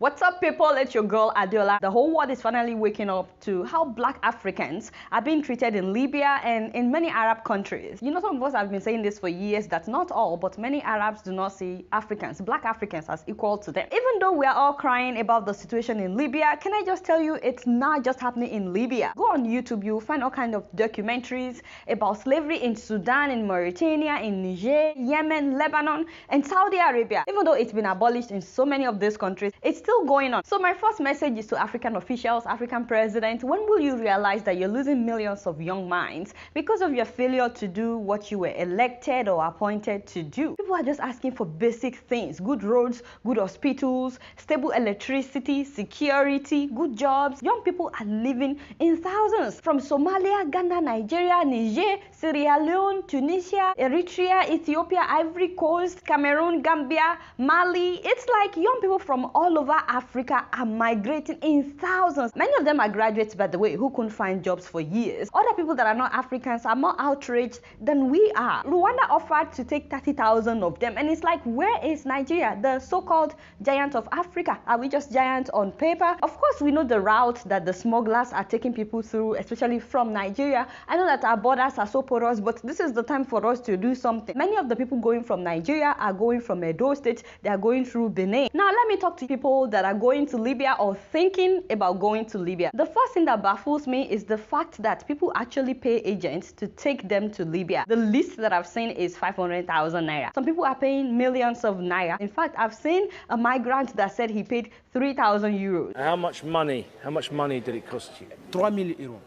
What's up, people? It's your girl Adeola. The whole world is finally waking up to how black Africans are being treated in Libya and in many Arab countries. You know, some of us have been saying this for years, that not all, but many Arabs do not see Africans, black Africans, as equal to them. Even though we are all crying about the situation in Libya, can I just tell you, it's not just happening in Libya. Go on YouTube, you'll find all kinds of documentaries about slavery in Sudan, in Mauritania, in Niger, Yemen, Lebanon, and Saudi Arabia. Even though it's been abolished in so many of these countries, it's still going on. So my first message is to African officials, African presidents: when will you realize that you're losing millions of young minds because of your failure to do what you were elected or appointed to do? People are just asking for basic things: good roads, good hospitals, stable electricity, security, good jobs. Young people are living in thousands from Somalia, Ghana, Nigeria, Niger, Sierra Leone, Tunisia, Eritrea, Ethiopia, Ivory Coast, Cameroon, Gambia, Mali. It's like young people from all over Africa are migrating in thousands. Many of them are graduates, by the way, who couldn't find jobs for years. Other people that are not Africans are more outraged than we are. Rwanda offered to take 30,000 of them, and it's like, where is Nigeria, the so-called giant of Africa? Are we just giants on paper? Of course, we know the route that the smugglers are taking people through, especially from Nigeria. I know that our borders are so porous, but this is the time for us to do something. Many of the people going from Nigeria are going from Edo State. They are going through Benin. Now, let me talk to people that are going to Libya or thinking about going to Libya. The first thing that baffles me is the fact that people actually pay agents to take them to Libya. The least that I've seen is 500,000 naira. Some people are paying millions of naira. In fact, I've seen a migrant that said he paid 3,000 euros. How much money did it cost you? 3,000 euros.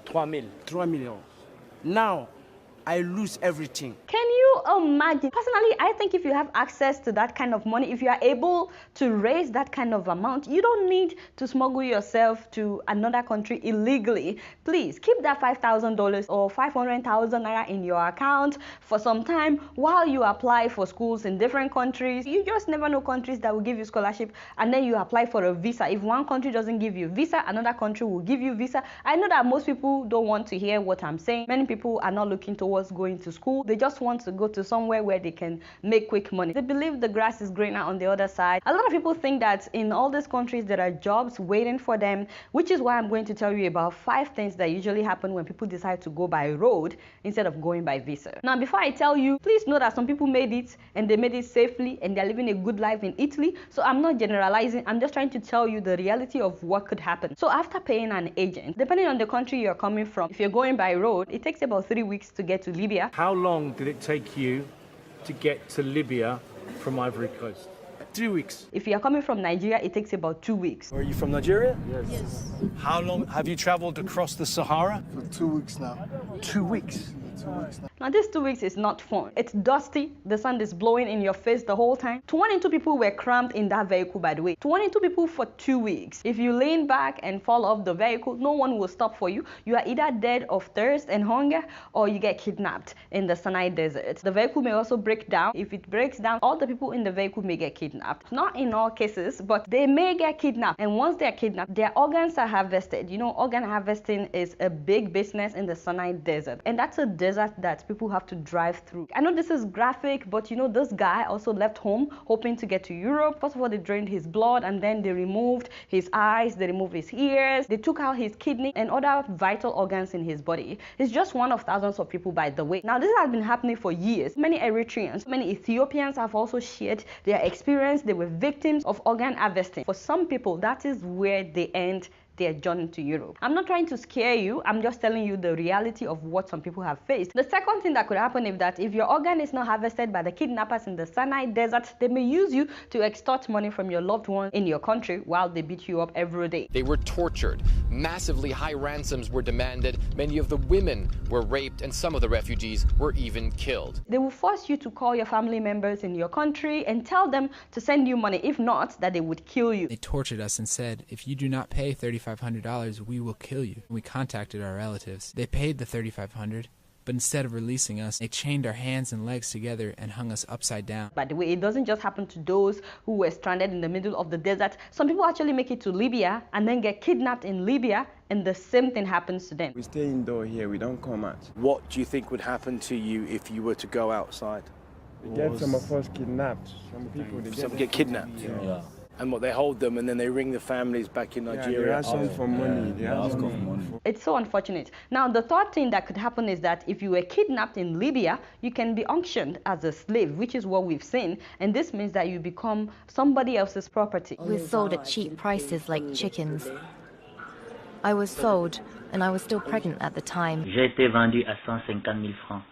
3,000. 3,000 euros. Now, I lose everything. Can you imagine? Personally, I think if you have access to that kind of money, if you are able to raise that kind of amount, you don't need to smuggle yourself to another country illegally. Please keep that $5,000 or 500,000 naira in your account for some time while you apply for schools in different countries. You just never know countries that will give you scholarship, and then you apply for a visa. If one country doesn't give you visa, another country will give you visa. I know that most people don't want to hear what I'm saying. Many people are not looking towards going to school. They just want to go to somewhere where they can make quick money. They believe the grass is greener on the other side. A lot of people think that in all these countries there are jobs waiting for them, which is why I'm going to tell you about 5 things that usually happen when people decide to go by road instead of going by visa. Now, before I tell you, please know that some people made it and they made it safely and they're living a good life in Italy. So I'm not generalizing. I'm just trying to tell you the reality of what could happen. So after paying an agent, depending on the country you're coming from, if you're going by road, it takes about 3 weeks to get to Libya. How long did it take you to get to Libya from Ivory Coast? 3 weeks. If you are coming from Nigeria, it takes about 2 weeks. Are you from Nigeria? Yes. How long have you traveled across the Sahara? For 2 weeks now. 2 weeks. 2 weeks now. Now, these 2 weeks is not fun. It's dusty. The sun is blowing in your face the whole time. 22 people were crammed in that vehicle, by the way. 22 people for 2 weeks. If you lean back and fall off the vehicle, no one will stop for you. You are either dead of thirst and hunger, or you get kidnapped in the Sinai desert. The vehicle may also break down. If it breaks down, all the people in the vehicle may get kidnapped. Not in all cases, but they may get kidnapped. And once they're kidnapped, their organs are harvested. You know, organ harvesting is a big business in the Sinai desert. And that's a desert that people have to drive through. I know this is graphic, but you know, this guy also left home hoping to get to Europe. First of all, they drained his blood, and then they removed his eyes, they removed his ears, they took out his kidney and other vital organs in his body. He's just one of thousands of people, by the way. Now, this has been happening for years. Many Eritreans, many Ethiopians have also shared their experience. They were victims of organ harvesting. For some people, that is where they end their journey to Europe. I'm not trying to scare you. I'm just telling you the reality of what some people have faced. The second thing that could happen is that if your organ is not harvested by the kidnappers in the Sinai desert, they may use you to extort money from your loved ones in your country while they beat you up every day. They were tortured. Massively high ransoms were demanded. Many of the women were raped, and some of the refugees were even killed. They will force you to call your family members in your country and tell them to send you money. If not, that they would kill you. They tortured us and said, if you do not pay $3,500, we will kill you. We contacted our relatives. They paid the $3,500, but instead of releasing us, they chained our hands and legs together and hung us upside down. By the way, it doesn't just happen to those who were stranded in the middle of the desert. Some people actually make it to Libya and then get kidnapped in Libya, and the same thing happens to them. We stay indoor here, we don't come out. What do you think would happen to you if you were to go outside? They get some of us kidnapped. Some people they Some get kidnapped. Yeah. And what, they hold them and then they ring the families back in Yeah, Nigeria. they ask them for money. They ask them for for money. It's so unfortunate. Now, the third thing that could happen is that if you were kidnapped in Libya, you can be auctioned as a slave, which is what we've seen. And this means that you become somebody else's property. We're sold at cheap prices like chickens. I was sold, and I was still pregnant at the time. J'ai été vendu à 150 000 francs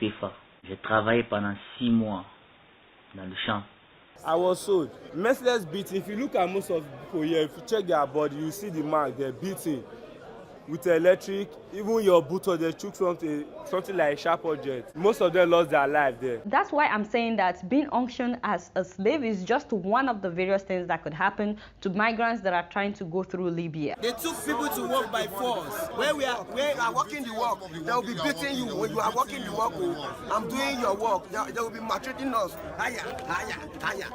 CFA. J'ai travaillé pendant 6 mois dans le champ. I was sold. Merciless beating. If you look at most of the people here, if you check their body, you see the mark. They're beating with electric. Even your boot or they took something like a sharp object. Most of them lost their life there. That's why I'm saying that being auctioned as a slave is just one of the various things that could happen to migrants that are trying to go through Libya. They took people to work by force. Where we are working the work, they will be beating you. When you are working the work, I'm doing your work. They will be maltreating us. Higher.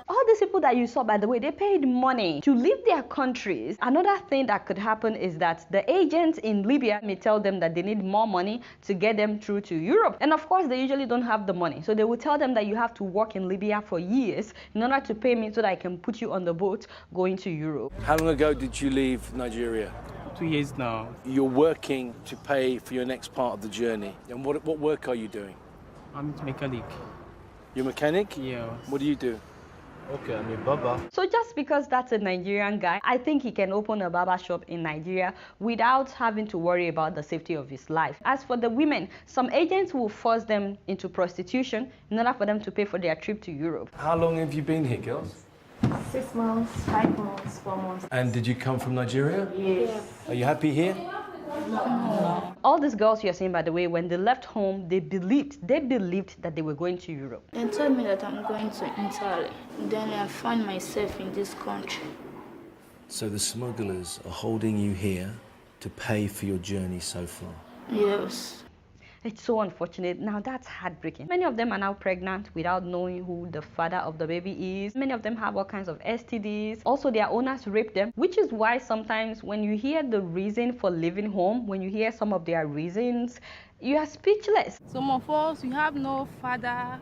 All these people that you saw, by the way, they paid money to leave their countries. Another thing that could happen is that the agents in Libya may tell them that they need more money to get them through to Europe. And of course, they usually don't have the money. So they will tell them that you have to work in Libya for years in order to pay me so that I can put you on the boat going to Europe. How long ago did you leave Nigeria? 2 years now. You're working to pay for your next part of the journey. And what work are you doing? I'm a mechanic. You're a mechanic? Yeah. What do you do? Okay, I'm your baba. So just because that's a Nigerian guy, I think he can open a barber shop in Nigeria without having to worry about the safety of his life. As for the women, some agents will force them into prostitution in order for them to pay for their trip to Europe. How long have you been here, girls? 6 months, 5 months, 4 months. And did you come from Nigeria? Yes. Are you happy here? No. All these girls you're seeing, by the way, when they left home, they believed that they were going to Europe. They told me that I'm going to Italy. Then I find myself in this country. So the smugglers are holding you here to pay for your journey so far? Yes. It's so unfortunate. Now that's heartbreaking. Many of them are now pregnant without knowing who the father of the baby is. Many of them have all kinds of STDs. Also, their owners rape them, which is why sometimes when you hear the reason for leaving home, when you hear some of their reasons, you are speechless. Some of us, we have no father.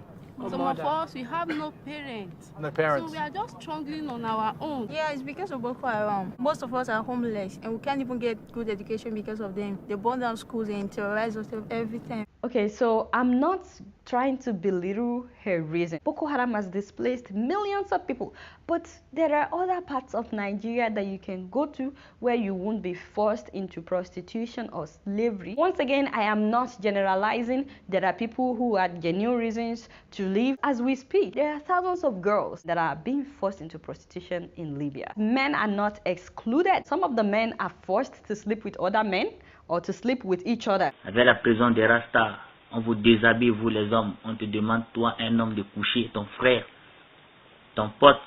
Some of us, we have no parents. No parents. So we are just struggling on our own. Yeah, it's because of Boko Haram. Most of us are homeless and we can't even get good education because of them. They burn down schools and terrorize us every time. Okay, so I'm not trying to belittle her reason. Boko Haram has displaced millions of people, but there are other parts of Nigeria that you can go to where you won't be forced into prostitution or slavery. Once again, I am not generalizing. There are people who had genuine reasons to leave. As we speak, there are thousands of girls that are being forced into prostitution in Libya. Men are not excluded. Some of the men are forced to sleep with other men or to sleep with each other. Avec la prison des Rastas, on vous déshabille, vous les hommes. On te demande, toi, un homme, de coucher ton frère, ton pote,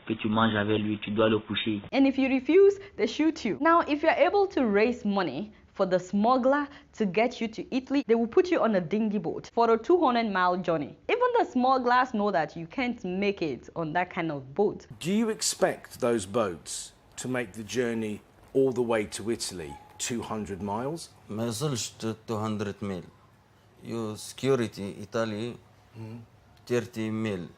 que tu manges avec lui, tu dois le coucher. And if you refuse, they shoot you. Now, if you're able to raise money for the smuggler to get you to Italy, they will put you on a dinghy boat for a 200-mile journey. Even the smugglers know that you can't make it on that kind of boat. Do you expect those boats to make the journey all the way to Italy, 200 miles? ما يصلش 200 ميل. You security Italy 30 mil.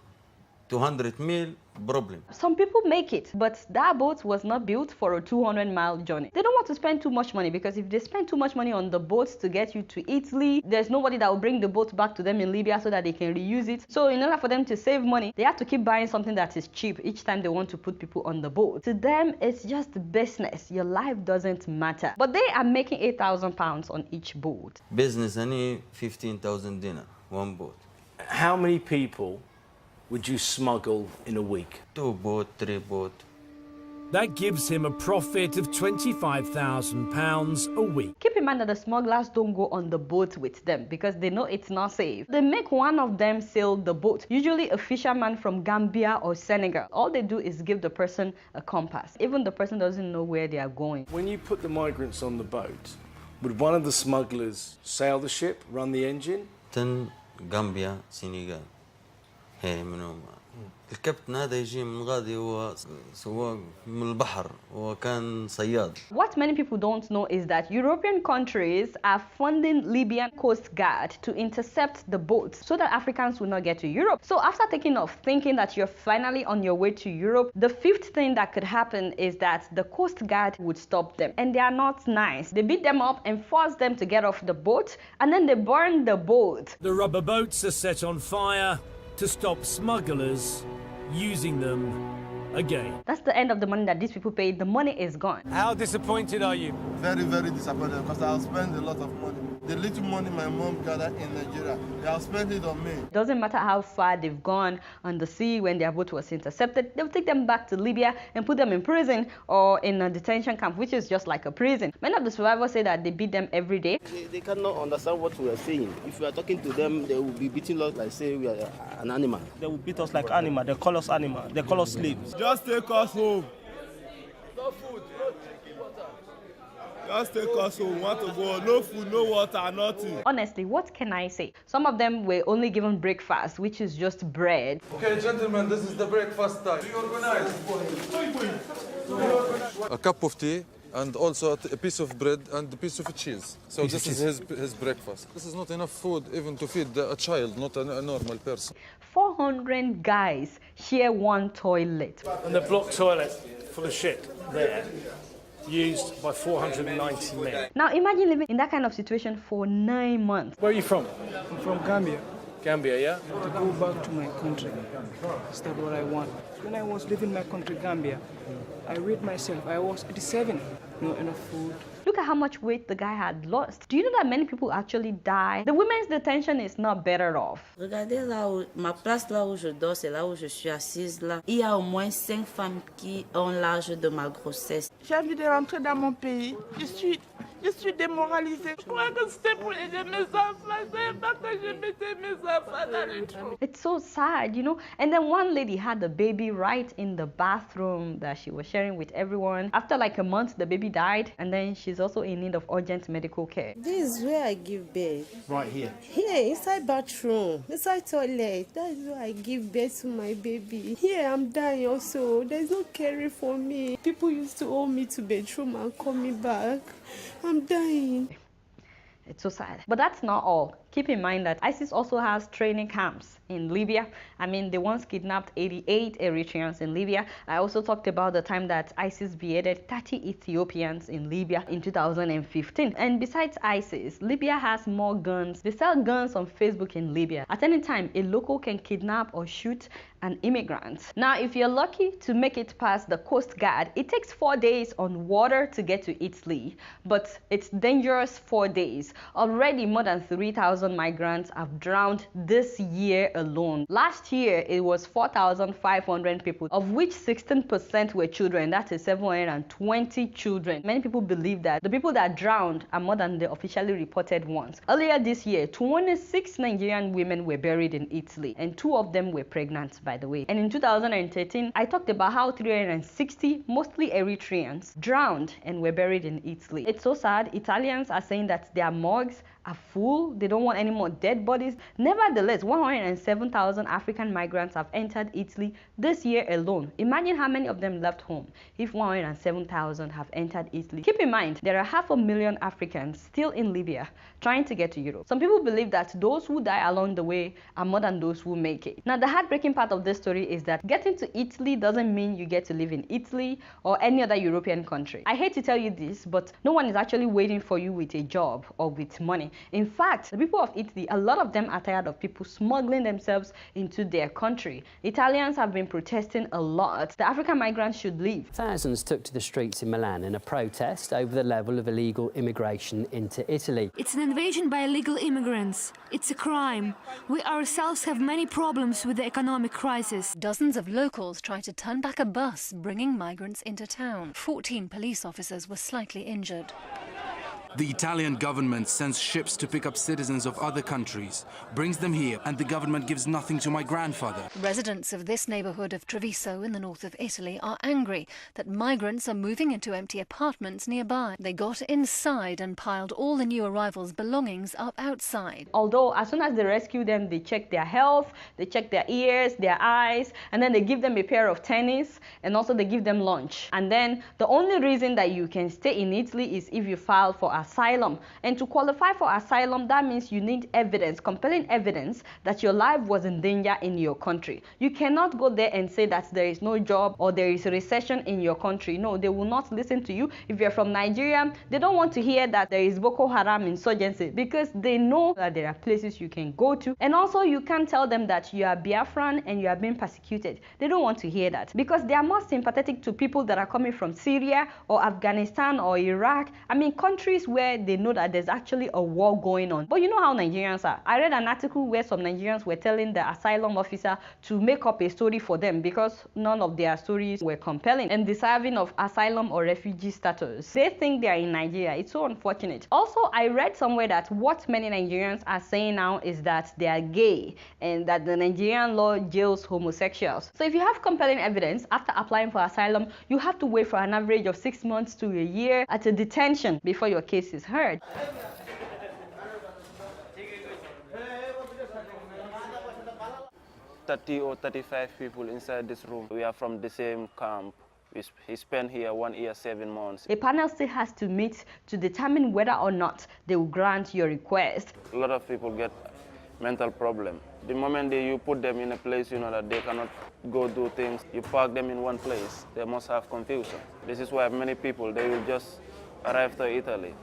200 mil problem. Some people make it, but that boat was not built for a 200-mile journey. They don't want to spend too much money because if they spend too much money on the boats to get you to Italy, there's nobody that will bring the boat back to them in Libya so that they can reuse it. So in order for them to save money, they have to keep buying something that is cheap each time they want to put people on the boat. To them, it's just business. Your life doesn't matter. But they are making £8,000 on each boat. Business any 15,000 dinar, one boat. How many people would you smuggle in a week? 2 boat, 3 boat. That gives him a profit of £25,000 a week. Keep in mind that the smugglers don't go on the boat with them because they know it's not safe. They make one of them sail the boat, usually a fisherman from Gambia or Senegal. All they do is give the person a compass. Even the person doesn't know where they are going. When you put the migrants on the boat, would one of the smugglers sail the ship, run the engine? Then Gambia, Senegal. الكابتن هذا يجي من غادي هو سواق من البحر وكان صياد. What many people don't know is that European countries are funding Libyan Coast Guard to intercept the boats so that Africans will not get to Europe. So after taking off, thinking that you're finally on your way to Europe, the fifth thing that could happen is that the Coast Guard would stop them. And they are not nice. They beat them up and force them to get off the boat, and then they burn the boat. The rubber boats are set on fire to stop smugglers using them again. That's the end of the money that these people paid. The money is gone. How disappointed are you? Very, very disappointed because I'll spend a lot of money. The little money my mom gathered in Nigeria, they'll spend it on me. Doesn't matter how far they've gone on the sea when their boat was intercepted, they'll take them back to Libya and put them in prison or in a detention camp, which is just like a prison. Many of the survivors say that they beat them every day. They cannot understand what we are saying. If we are talking to them, they will be beating us like say we are an animal. They will beat us like animal. They call us animal. They call us slaves. Just take us home. No food, no drinking water. Just take us home. Want to go? No food, no water, nothing. Honestly, what can I say? Some of them were only given breakfast, which is just bread. Okay, gentlemen, this is the breakfast time. A cup of tea and also a piece of bread and a piece of cheese. So this is his breakfast. This is not enough food even to feed a child, not a normal person. 400 guys share one toilet. And the block toilet full of shit there, used by 490 men. Now imagine living in that kind of situation for 9 months. Where are you from? I'm from Gambia. Gambia, yeah? To go back to my country. Is that what I want? When I was living in my country, Gambia, I weighed myself. I was 87. Not enough food. Look at how much weight the guy had lost. Do you know that many people actually die? The women's detention is not better off. Regardez là où ma place là où je dors, c'est là où je suis assise là. Il y a au moins 5 femmes qui ont l'âge de ma grossesse. J'ai envie de rentrer dans mon pays. Je suis démoralisée. Je crois que c'était pour aider mes enfants. Je savais pas que je mettais mes enfants dans le trou. It's so sad, you know. And then one lady had the baby right in the bathroom that she was sharing with everyone. After like a month, the baby died, and then she's also in need of urgent medical care. This is where I give birth. Right here? Here, inside bathroom, inside toilet. That is where I give birth to my baby. Here, I'm dying also. There's no caring for me. People used to hold me to bedroom and call me back. I'm dying. It's so sad. But that's not all. Keep in mind that ISIS also has training camps in Libya. I mean, they once kidnapped 88 Eritreans in Libya. I also talked about the time that ISIS beheaded 30 Ethiopians in Libya in 2015. And besides ISIS, Libya has more guns. They sell guns on Facebook in Libya. At any time, a local can kidnap or shoot an immigrant. Now, if you're lucky to make it past the Coast Guard, it takes 4 days on water to get to Italy, but it's dangerous 4 days. Already more than 3,000 migrants have drowned this year alone. Last year, it was 4,500 people, of which 16% were children. That is 720 children. Many people believe that the people that drowned are more than the officially reported ones. Earlier this year, 26 Nigerian women were buried in Italy, and 2 of them were pregnant, by the way. And in 2013, I talked about how 360, mostly Eritreans, drowned and were buried in Italy. It's so sad. Italians are saying that their morgues are full. They don't want any more dead bodies. Nevertheless, 107,000 African migrants have entered Italy this year alone. Imagine how many of them left home if 107,000 have entered Italy. Keep in mind, there are 500,000 Africans still in Libya trying to get to Europe. Some people believe that those who die along the way are more than those who make it. Now, the heartbreaking part of this story is that getting to Italy doesn't mean you get to live in Italy or any other European country. I hate to tell you this, but no one is actually waiting for you with a job or with money. In fact, the people of Italy, a lot of them are tired of people smuggling themselves into their country. Italians have been protesting a lot. The African migrants should leave. Thousands took to the streets in Milan in a protest over the level of illegal immigration into Italy. It's an invasion by illegal immigrants. It's a crime. We ourselves have many problems with the economic crisis. Dozens of locals tried to turn back a bus bringing migrants into town. 14 police officers were slightly injured. The Italian government sends ships to pick up citizens of other countries, brings them here, and the government gives nothing to my grandfather. Residents of this neighbourhood of Treviso in the north of Italy are angry that migrants are moving into empty apartments nearby. They got inside and piled all the new arrivals' belongings up outside. Although as soon as they rescue them, they check their health, they check their ears, their eyes, and then they give them a pair of tennis, and also they give them lunch. And then the only reason that you can stay in Italy is if you file for asylum. And to qualify for asylum, that means you need evidence, compelling evidence that your life was in danger in your country. You cannot go there and say that there is no job or there is a recession in your country. No, they will not listen to you. If you're from Nigeria, they don't want to hear that there is Boko Haram insurgency because they know that there are places you can go to. And also you can't tell them that you are Biafran and you are being persecuted. They don't want to hear that because they are more sympathetic to people that are coming from Syria or Afghanistan or Iraq. I mean, countries where they know that there's actually a war going on. But you know how Nigerians are. I read an article where some Nigerians were telling the asylum officer to make up a story for them because none of their stories were compelling and deserving of asylum or refugee status. They think they are in Nigeria. It's so unfortunate. Also, I read somewhere that what many Nigerians are saying now is that they are gay and that the Nigerian law jails homosexuals. So if you have compelling evidence after applying for asylum, you have to wait for an average of 6 months to a year at a detention before your case is heard. Or 35 people inside this room. We are from the same camp. He spent here 1 year, 7 months. A panel still has to meet to determine whether or not they will grant your request. A lot of people get mental problem. The moment you put them in a place, you know, that they cannot go do things, you park them in one place, they must have confusion. This is why many people, they will just arrive to Italy.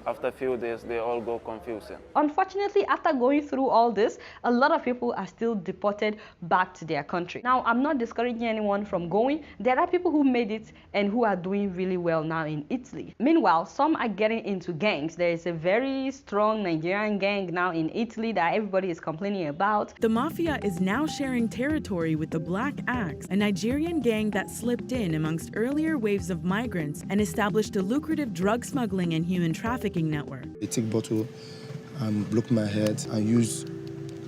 After a few days, they all go confusing. Unfortunately, after going through all this, a lot of people are still deported back to their country. Now, I'm not discouraging anyone from going. There are people who made it and who are doing really well now in Italy. Meanwhile, some are getting into gangs. There is a very strong Nigerian gang now in Italy that everybody is complaining about. The mafia is now sharing territory with the Black Axe, a Nigerian gang that slipped in amongst earlier waves of migrants and established a lucrative drug smuggling and human trafficking network. They take bottle and block my head and use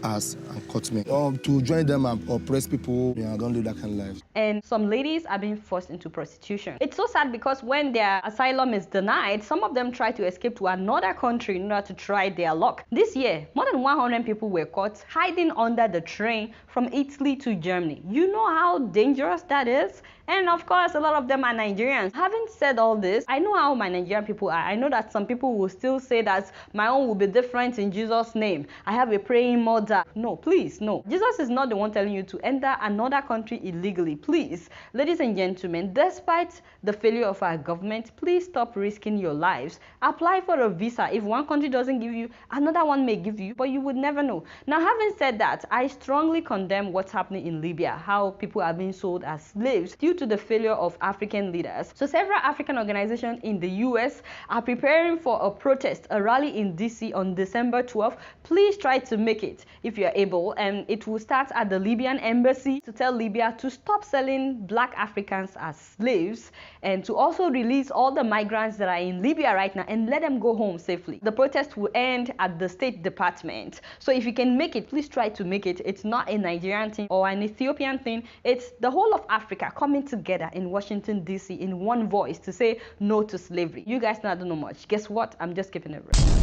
ass and cut me. To join them and oppress people, I don't live that kind of life. And some ladies are being forced into prostitution. It's so sad because when their asylum is denied, some of them try to escape to another country in order to try their luck. This year, more than 100 people were caught hiding under the train from Italy to Germany. You know how dangerous that is? And of course, a lot of them are Nigerians. Having said all this, I know how my Nigerian people are. I know that some people will still say that my own will be different in Jesus' name. I have a praying mother. No, please, no. Jesus is not the one telling you to enter another country illegally. Please, ladies and gentlemen, despite the failure of our government, please stop risking your lives. Apply for a visa. If one country doesn't give you, another one may give you, but you would never know. Now, having said that, I strongly condemn what's happening in Libya, how people are being sold as slaves due to the failure of African leaders. So several African organizations in the US are preparing for a protest, a rally in DC on December 12th. Please try to make it if you are able, and it will start at the Libyan embassy to tell Libya to stop selling Black Africans as slaves and to also release all the migrants that are in Libya right now and let them go home safely. The protest will end at the State Department. So if you can make it, please try to make it. It's not a Nigerian thing or an Ethiopian thing. It's the whole of Africa coming together in Washington, D.C. in one voice to say no to slavery. You guys know I don't know much. Guess what? I'm just keeping it real.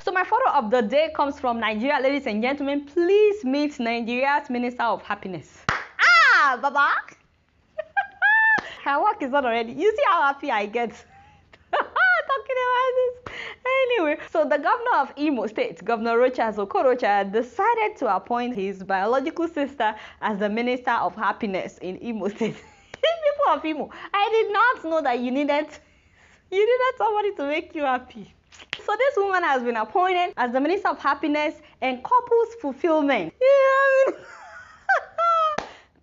So my photo of the day comes from Nigeria. Ladies and gentlemen, please meet Nigeria's Minister of Happiness. Ah, Baba! Her work is not already. You see how happy I get talking about this. Anyway, so the governor of Imo State, Governor Rochas Okorocha, decided to appoint his biological sister as the Minister of Happiness in Imo State. People of Imo, I did not know that you needed somebody to make you happy. So this woman has been appointed as the Minister of Happiness and Couples Fulfillment. Yeah,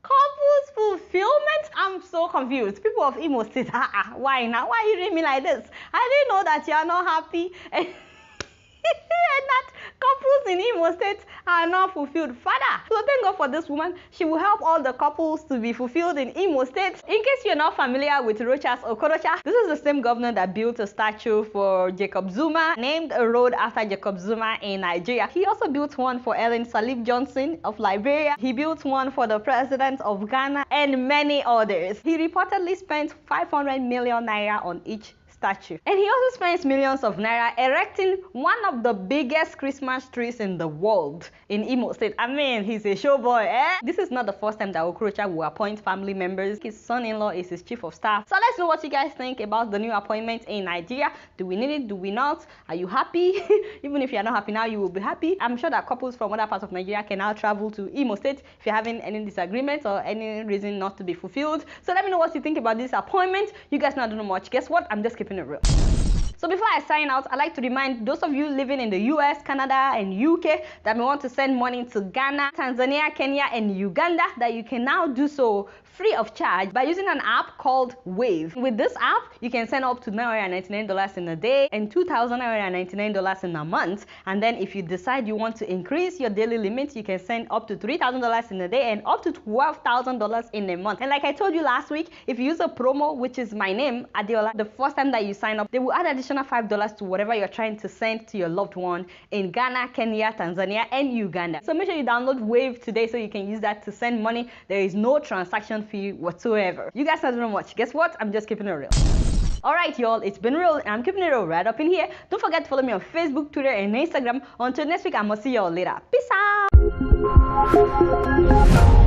Couples Fulfillment? I'm so confused. People of Imo State, why now? Why are you reading me like this? I didn't know that you are not happy. And that couples in Imo State are not fulfilled. Father, so thank God for this woman. She will help all the couples to be fulfilled in Imo State. In case you're not familiar with Rochas Okorocha, this is the same governor that built a statue for Jacob Zuma, named a road after Jacob Zuma in Nigeria. He also built one for Ellen Sirleaf Johnson of Liberia. He built one for the president of Ghana and many others. He reportedly spent 500 million naira on each statue. And he also spends millions of naira erecting one of the biggest Christmas trees in the world in Imo State. I mean, he's a show boy, eh? This is not the first time that Okorocha will appoint family members. His son-in-law is his chief of staff. So let's know what you guys think about the new appointment in Nigeria. Do we need it? Do we not? Are you happy? Even if you're not happy now, you will be happy. I'm sure that couples from other parts of Nigeria can now travel to Imo State if you're having any disagreements or any reason not to be fulfilled. So let me know what you think about this appointment. You guys know I don't know much. Guess what? I'm just keeping it real. So before I sign out, I'd like to remind those of you living in the US, Canada, and UK that may want to send money to Ghana, Tanzania, Kenya, and Uganda that you can now do so free of charge by using an app called Wave. With this app, you can send up to $999 in a day and $2,999 in a month. And then if you decide you want to increase your daily limit, you can send up to $3,000 in a day and up to $12,000 in a month. And like I told you last week, if you use a promo, which is my name, Adeola, the first time that you sign up, they will add additional $5 to whatever you're trying to send to your loved one in Ghana, Kenya, Tanzania, and Uganda. So make sure you download Wave today so you can use that to send money. There is no transaction fee whatsoever. You guys don't know much. Guess what? I'm just keeping it real. Alright y'all, it's been real and I'm keeping it real right up in here. Don't forget to follow me on Facebook, Twitter, and Instagram. Until next week, I'm gonna see y'all later. Peace out!